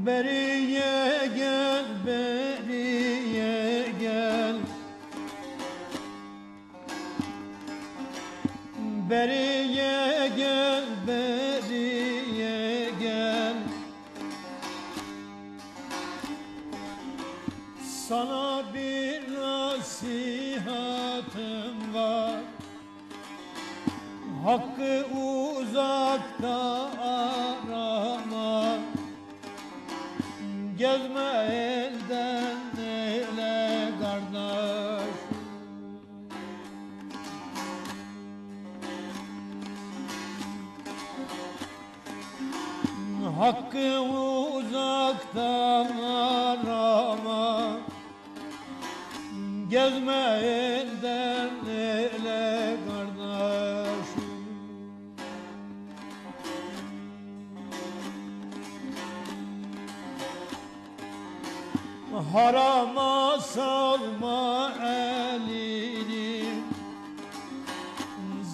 Beriye gel, beriye gel. Beriye gel, beriye gel. Sana bir nasihatım var. Hakkı uzakta arama. Gezme elden ele kardeş. Hakkı uzaktan arama. Gezme elden ele kardeş. Harama salma elini,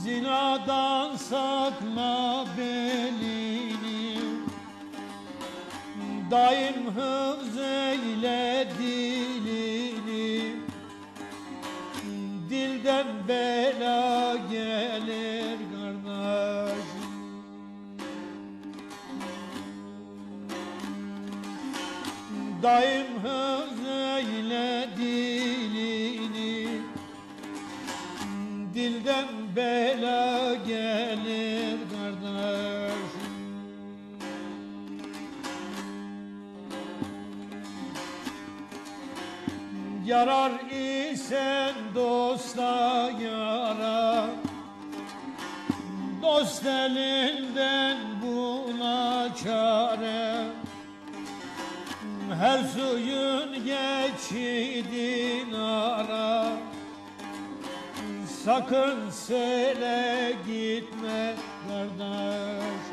zinadan sakla belini. Daim hıfz eyle dilini, dilden bela gelir kardeş. Daim hıfz eyle dilini, dilden bela gelir kardeş. Yarar isen dosta yara, dost elinden buna çare. Her suyun geçidin ara, sakın sele gitme kardeş.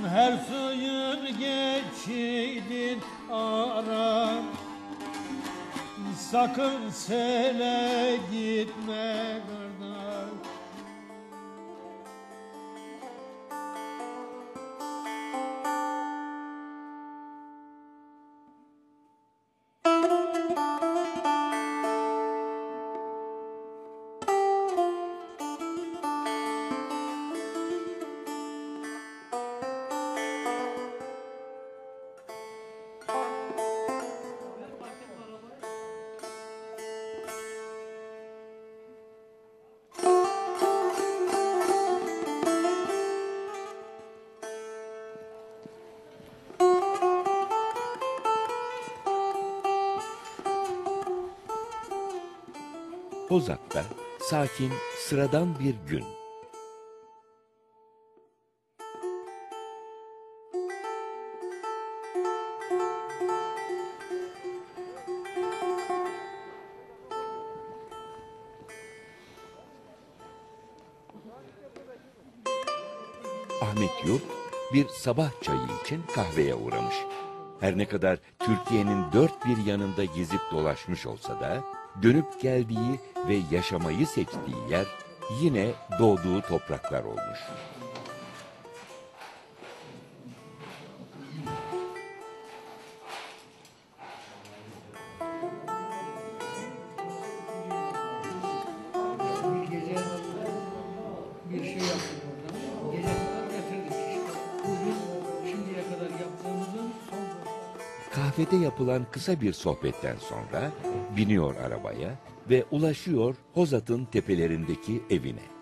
Her suyun geçidin ara, sakın sele gitme kardeş. Hozat'ta sakin, sıradan bir gün. Ahmet Yurt bir sabah çayı için kahveye uğramış. Her ne kadar Türkiye'nin dört bir yanında gezip dolaşmış olsa da dönüp geldiği ve yaşamayı seçtiği yer yine doğduğu topraklar olmuş. Gece bir şey yaptık orada. Gece kadar getirdik işte. Bugün şimdiye kadar yaptığımızın son. Kahvede yapılan kısa bir sohbetten sonra biniyor arabaya ve ulaşıyor Hozat'ın tepelerindeki evine.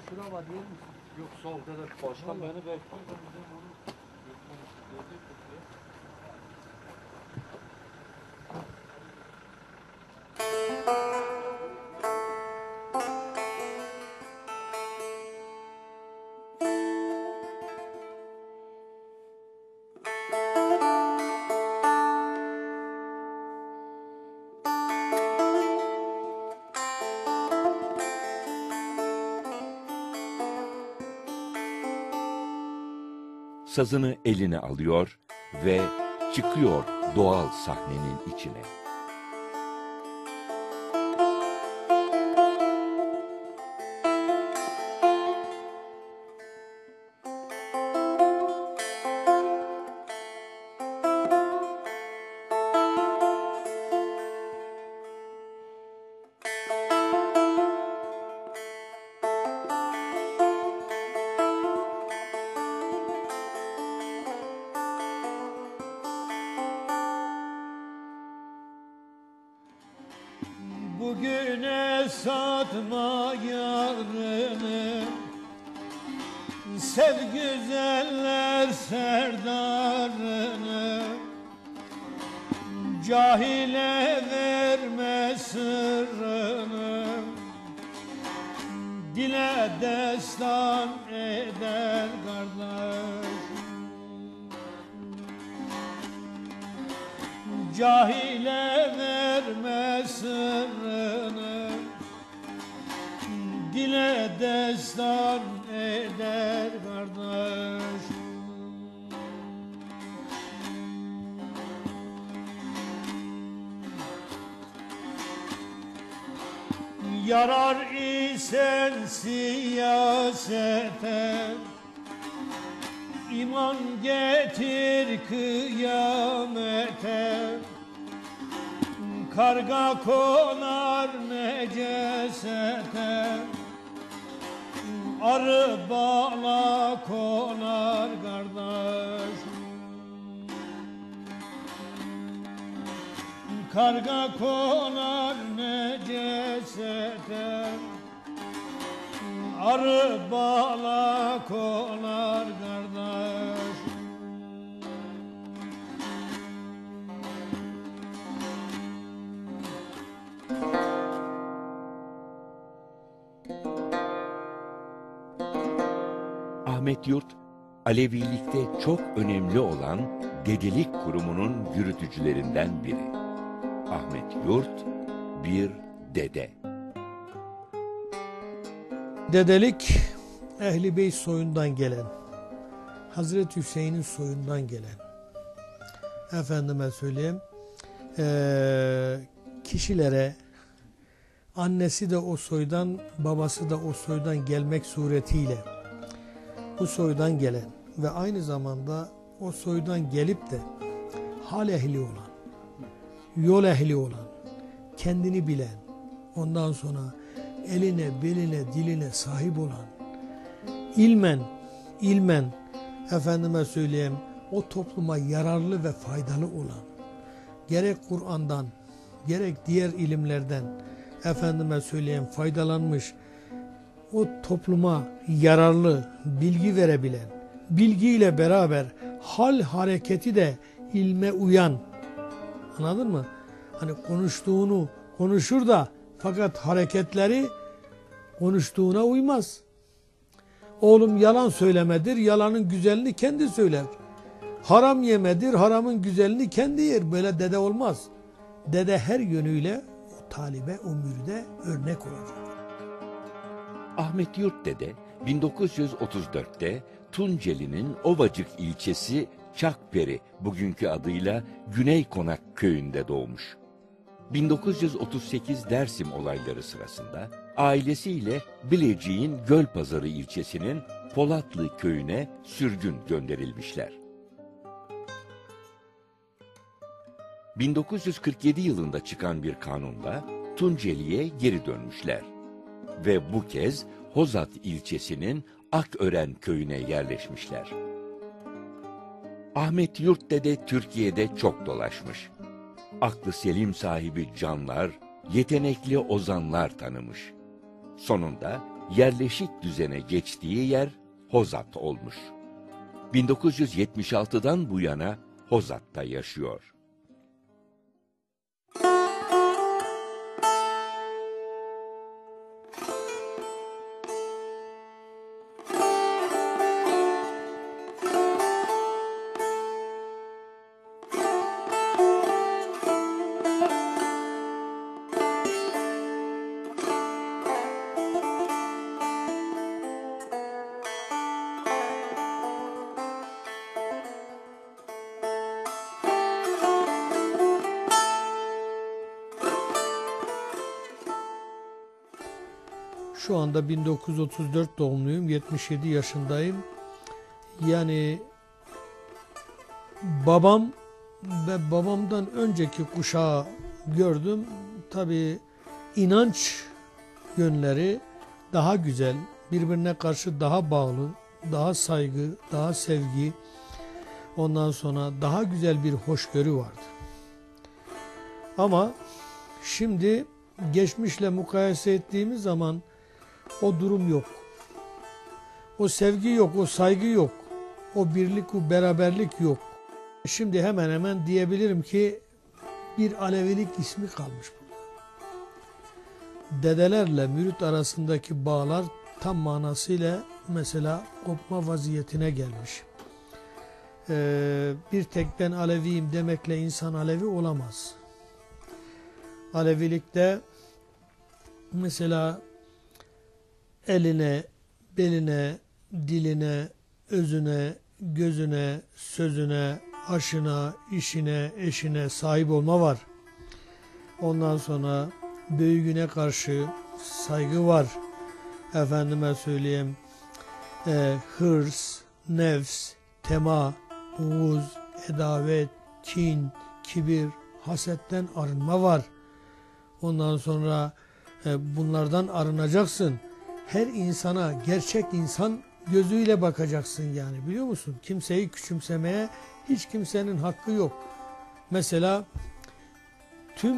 Şura var değil mi? Yok sağ ol dede. Başkan beni bekliyor. Sazını eline alıyor ve çıkıyor doğal sahnenin içine. Bugüne satma yarını, sev güzeller serdarını, cahile verme sırrını, dile destan eder kardeş. Cahile verme sırrını, dile destan eder kardeş. Yarar isen siyasete, İman getir kıyamete, karga konar necesete, arı bala konar kardeş. Karga konar necesete, arı bala konar kardeş. Ahmet Yurt, Alevilikte çok önemli olan Dedelik Kurumu'nun yürütücülerinden biri. Ahmet Yurt bir dede. Dedelik, Ehl-i Beyt soyundan gelen, Hazreti Hüseyin'in soyundan gelen, efendime söyleyeyim, kişilere annesi de o soydan, babası da o soydan gelmek suretiyle bu soydan gelen ve aynı zamanda o soydan gelip de hal ehli olan, yol ehli olan, kendini bilen, ondan sonra eline, beline, diline sahip olan, ilmen, efendime söyleyeyim, o topluma yararlı ve faydalı olan, gerek Kur'an'dan, gerek diğer ilimlerden, efendime söyleyeyim, faydalanmış, o topluma yararlı, bilgi verebilen, bilgiyle beraber hal hareketi de ilme uyan, anladın mı? Hani konuştuğunu konuşur da fakat hareketleri konuştuğuna uymaz. Oğlum yalan söylemedir, yalanın güzelini kendi söyler. Haram yemedir, haramın güzelini kendi yer. Böyle dede olmaz. Dede her yönüyle o talibe, o müride örnek olacak. Ahmet Yurt dede 1934'te Tunceli'nin Ovacık ilçesi Çakperi, bugünkü adıyla Güney Konak köyünde doğmuş. 1938 Dersim olayları sırasında ailesiyle Bilecik'in Gölpazarı ilçesinin Polatlı köyüne sürgün gönderilmişler. 1947 yılında çıkan bir kanunla Tunceli'ye geri dönmüşler ve bu kez Hozat ilçesinin Akören köyüne yerleşmişler. Ahmet Yurt dede Türkiye'de çok dolaşmış. Aklı selim sahibi canlar, yetenekli ozanlar tanımış. Sonunda yerleşik düzene geçtiği yer Hozat olmuş. 1976'dan bu yana Hozat'ta yaşıyor. Şu anda 1934 doğumluyum, 77 yaşındayım. Yani babam ve babamdan önceki kuşağı gördüm. Tabii inanç yönleri daha güzel, birbirine karşı daha bağlı, daha saygı, daha sevgi, ondan sonra daha güzel bir hoşgörü vardı. Ama şimdi geçmişle mukayese ettiğimiz zaman o durum yok. O sevgi yok, o saygı yok. O birlik, o beraberlik yok. Şimdi hemen hemen diyebilirim ki bir Alevilik ismi kalmış burada. Dedelerle mürit arasındaki bağlar tam manasıyla mesela kopma vaziyetine gelmiş. Bir tek ben Aleviyim demekle insan Alevi olamaz. Alevilikte mesela eline, beline, diline, özüne, gözüne, sözüne, aşına, işine, eşine sahip olma var. Ondan sonra büyüğüne karşı saygı var. Efendime söyleyeyim, hırs, nefs, tema, buğuz, edavet, kin, kibir, hasetten arınma var. Ondan sonra bunlardan arınacaksın. Her insana gerçek insan gözüyle bakacaksın yani, biliyor musun? Kimseyi küçümsemeye hiç kimsenin hakkı yok. Mesela tüm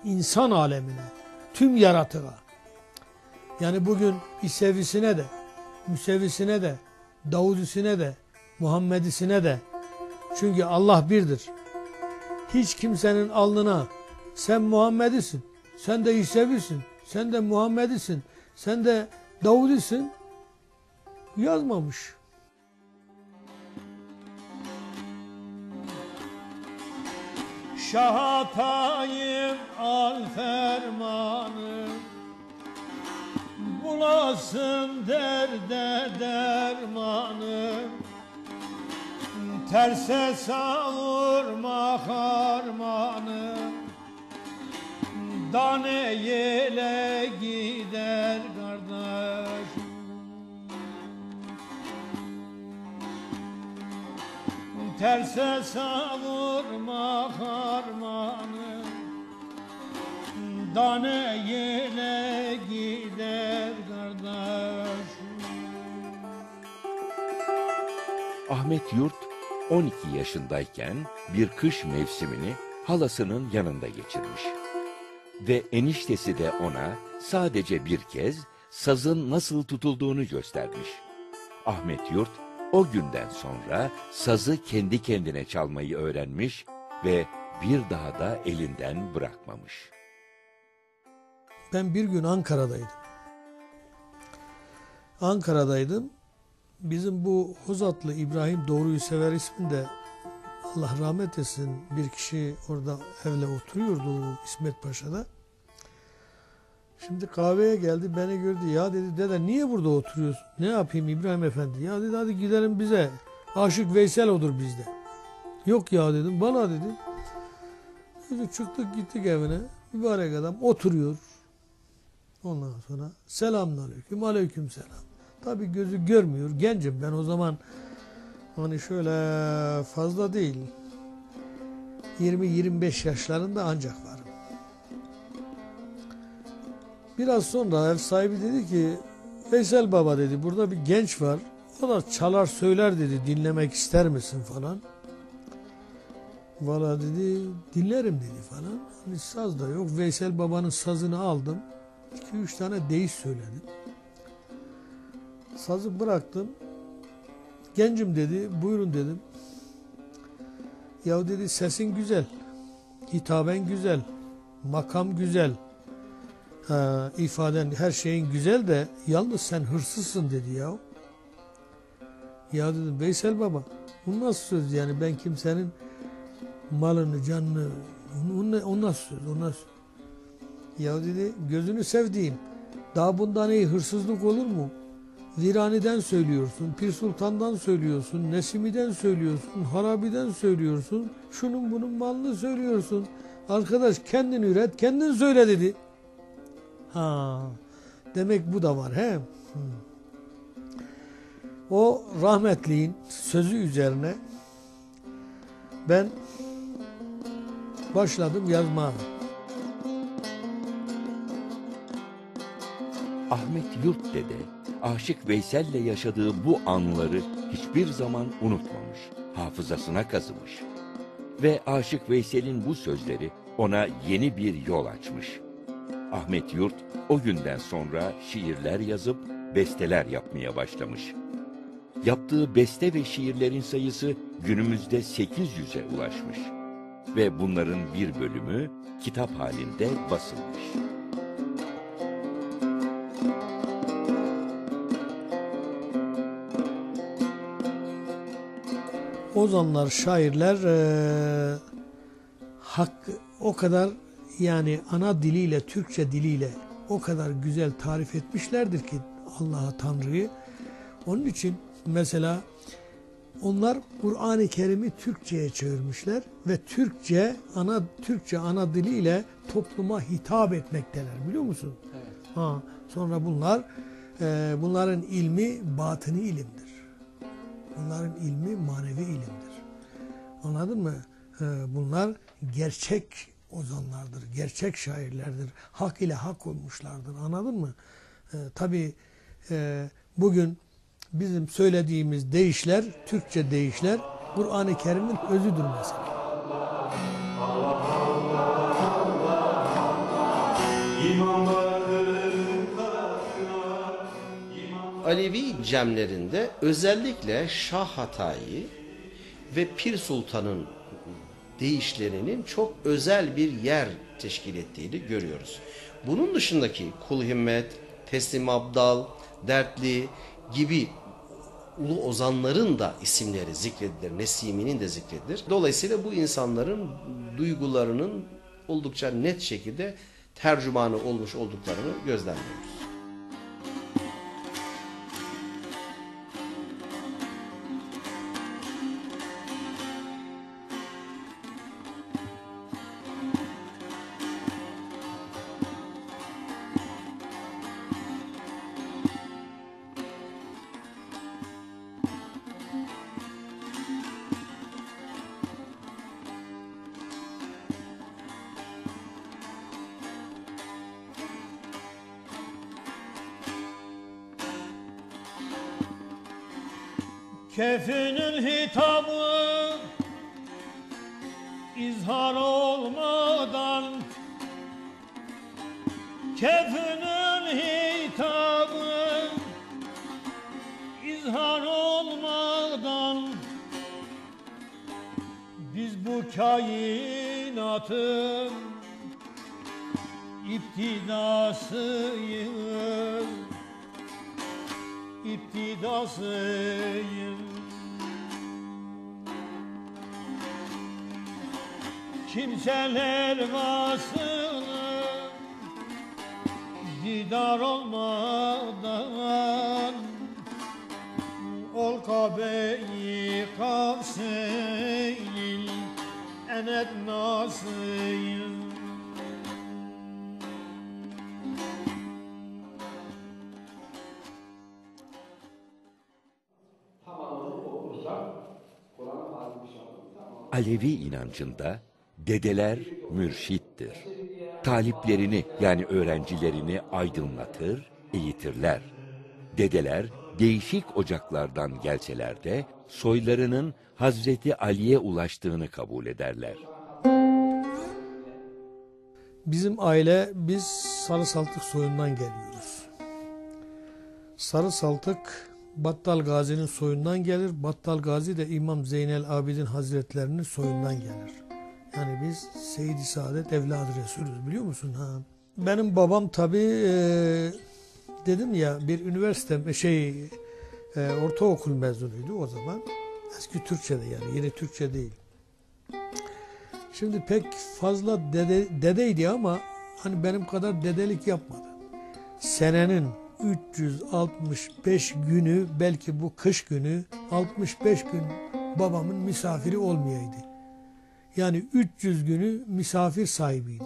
insan alemine, tüm yaratığa, yani bugün İsevisine de, Müsevisine de, Davudisine de, Muhammedisine de, çünkü Allah birdir. Hiç kimsenin alnına sen Muhammedisin, sen de İsevisin, sen de Muhammedisin, sen de Davud'sun yazmamış. Şah atayım al fermanı, bulasın derde dermanı. Terse savurma harmanı, dane yele gider kardeş. Terse savurma harmanı, dane yele gider kardeş. Ahmet Yurt 12 yaşındayken bir kış mevsimini halasının yanında geçirmiş. Ve eniştesi de ona sadece bir kez sazın nasıl tutulduğunu göstermiş. Ahmet Yurt o günden sonra sazı kendi kendine çalmayı öğrenmiş ve bir daha da elinden bırakmamış. Ben bir gün Ankara'daydım. Bizim bu Hozatlı İbrahim Doğruyu Sever isminde, Allah rahmet etsin, bir kişi orada evle oturuyordu İsmet Paşa'da. Şimdi kahveye geldi, beni gördü. Ya dedi, dede niye burada oturuyorsun? Ne yapayım İbrahim Efendi? Ya dedi, hadi gidelim bize. Aşık Veysel odur bizde. Yok ya dedim, bana dedi. Dedi, çıktık gittik evine. Mübarek adam oturuyor. Ondan sonra selamünaleyküm, aleykümselam. Tabii gözü görmüyor. Gencim ben o zaman, hani şöyle fazla değil. 20-25 yaşlarında ancak varım. Biraz sonra ev sahibi dedi ki, Veysel Baba dedi, burada bir genç var. O da çalar söyler dedi, dinlemek ister misin falan. Valla dedi, dinlerim dedi falan. Hani saz da yok. Veysel Baba'nın sazını aldım. 2-3 tane deyiş söyledim. Sazı bıraktım. Gencim dedi, buyurun dedim. Ya dedi sesin güzel, hitaben güzel, makam güzel, ifaden her şeyin güzel de yalnız sen hırsızsın dedi ya. Ya dedim Veysel Baba, bu nasıl söz yani, ben kimsenin malını, canını, o nasıl söz, o nasıl? Ya dedi gözünü sevdiğim, daha bundan iyi hırsızlık olur mu? Viraniden söylüyorsun, Pir Sultan'dan söylüyorsun, Nesimi'den söylüyorsun, Harabi'den söylüyorsun, şunun bunun malını söylüyorsun. Arkadaş kendin üret, kendin söyle dedi. Ha, demek bu da var he. O rahmetliğin sözü üzerine ben başladım yazmaya. Ahmet Yurt Dede, Aşık Veysel'le yaşadığı bu anları hiçbir zaman unutmamış, hafızasına kazımış. Ve Aşık Veysel'in bu sözleri ona yeni bir yol açmış. Ahmet Yurt o günden sonra şiirler yazıp besteler yapmaya başlamış. Yaptığı beste ve şiirlerin sayısı günümüzde 800'e ulaşmış. Ve bunların bir bölümü kitap halinde basılmış. O zamanlar şairler o kadar yani ana diliyle, Türkçe diliyle o kadar güzel tarif etmişlerdir ki Allah'a, Tanrı'yı. Onun için mesela onlar Kur'an-ı Kerim'i Türkçe'ye çevirmişler ve Türkçe ana diliyle topluma hitap etmekteler, biliyor musun? Evet. Sonra bunların ilmi batıni ilimdir. Bunların ilmi manevi ilimdir. Anladın mı? Bunlar gerçek ozanlardır, gerçek şairlerdir. Hak ile hak olmuşlardır. Anladın mı? Tabii bugün bizim söylediğimiz deyişler, Türkçe deyişler, Kur'an-ı Kerim'in özüdür mesela. Alevi cemlerinde özellikle Şah Hatayi ve Pir Sultan'ın deyişlerinin çok özel bir yer teşkil ettiğini görüyoruz. Bunun dışındaki Kul Himmet, Teslim Abdal, Dertli gibi ulu ozanların da isimleri zikredilir, Nesimi'nin de zikredilir. Dolayısıyla bu insanların duygularının oldukça net şekilde tercümanı olmuş olduklarını gözlemliyoruz. Kefinin hitabı izhar olmadan, kefinin hitabı izhar olmadan, biz bu kainatın iptidasıyız, iptidasıyım. Kimseler vasılı didar olmadan, ol Kabe-i Kavseynil enednasıyım. Alevi inancında dedeler mürşittir. Taliplerini yani öğrencilerini aydınlatır, eğitirler. Dedeler değişik ocaklardan gelseler de soylarının Hazreti Ali'ye ulaştığını kabul ederler. Bizim aile, biz Sarı Saltık soyundan geliyoruz. Sarı Saltık Battal Gazi'nin soyundan gelir. Battal Gazi de İmam Zeynel Abidin Hazretlerinin soyundan gelir. Yani biz Seyyid-i Saadet evladı Resulüz, biliyor musun? Ha. Benim babam tabii dedim ya, bir üniversite ortaokul mezunuydu o zaman. Eski Türkçe'de, yani yeni Türkçe değil. Şimdi pek fazla dedeydi ama hani benim kadar dedelik yapmadı. Senenin 365 günü, belki bu kış günü 65 gün babamın misafiri olmayaydı. Yani 300 günü misafir sahibiydi.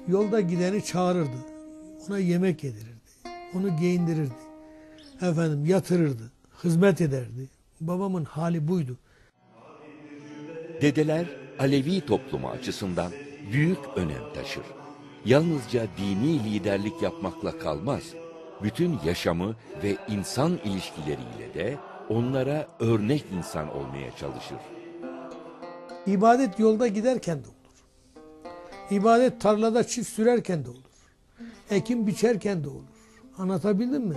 Yolda gideni çağırırdı. Ona yemek yedirirdi. Onu giyindirirdi. Yatırırdı. Hizmet ederdi. Babamın hali buydu. Dedeler Alevi toplumu açısından büyük önem taşır. Yalnızca dini liderlik yapmakla kalmaz. Bütün yaşamı ve insan ilişkileriyle de onlara örnek insan olmaya çalışır. İbadet yolda giderken de olur. İbadet tarlada çift sürerken de olur. Ekim biçerken de olur. Anlatabildim mi?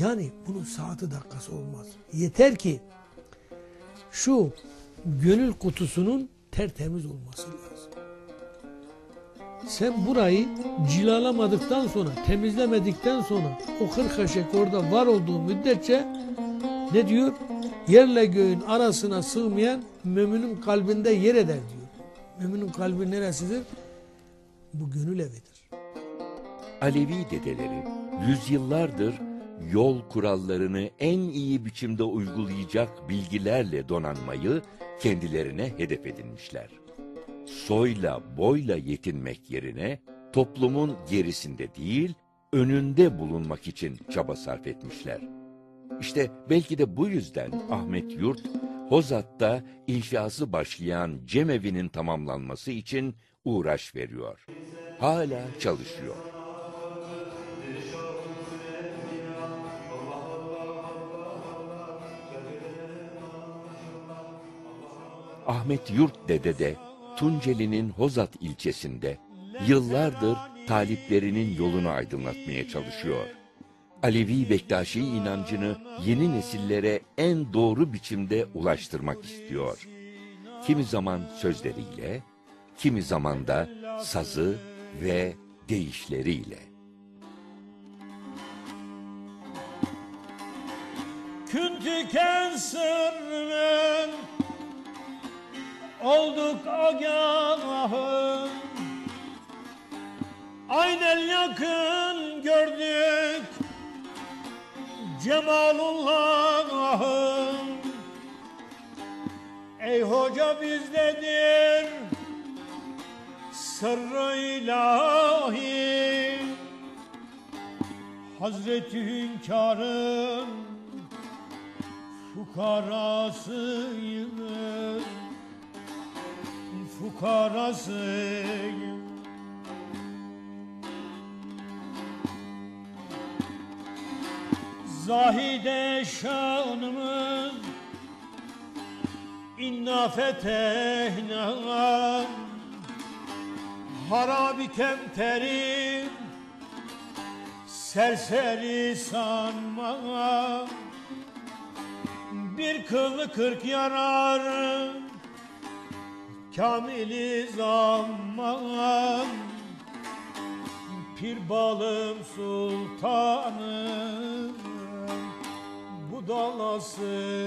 Yani bunun saati dakikası olmaz. Yeter ki şu gönül kutusunun tertemiz olması lazım. Sen burayı cilalamadıktan sonra, temizlemedikten sonra o 40 eşek orada var olduğu müddetçe ne diyor? Yerle göğün arasına sığmayan müminin kalbinde yer eder diyor. Müminin kalbi neresidir? Bu gönül evidir. Alevi dedeleri yüzyıllardır yol kurallarını en iyi biçimde uygulayacak bilgilerle donanmayı kendilerine hedef edinmişler. Soyla boyla yetinmek yerine toplumun gerisinde değil, önünde bulunmak için çaba sarf etmişler. İşte belki de bu yüzden Ahmet Yurt, Hozat'ta inşası başlayan cemevinin tamamlanması için uğraş veriyor. Hala çalışıyor. Ahmet Yurt dede de Tunceli'nin Hozat ilçesinde yıllardır taliplerinin yolunu aydınlatmaya çalışıyor. Alevi Bektaşi inancını yeni nesillere en doğru biçimde ulaştırmak istiyor. Kimi zaman sözleriyle, kimi zaman da sazı ve deyişleriyle. Kün tüken sırrın olduk agahın, aynen yakın gördük Cemalullah'ın. Ey hoca bizdedir sırrı ilahi, Hazreti Hünkâr'ın fukarasıyız, fukarasıyız. Zahide şanımız inna fetehna, harabi kemterim serseri sanma, bir kıllı 40 yarar kamili zaman, pir balım sultanım budalası.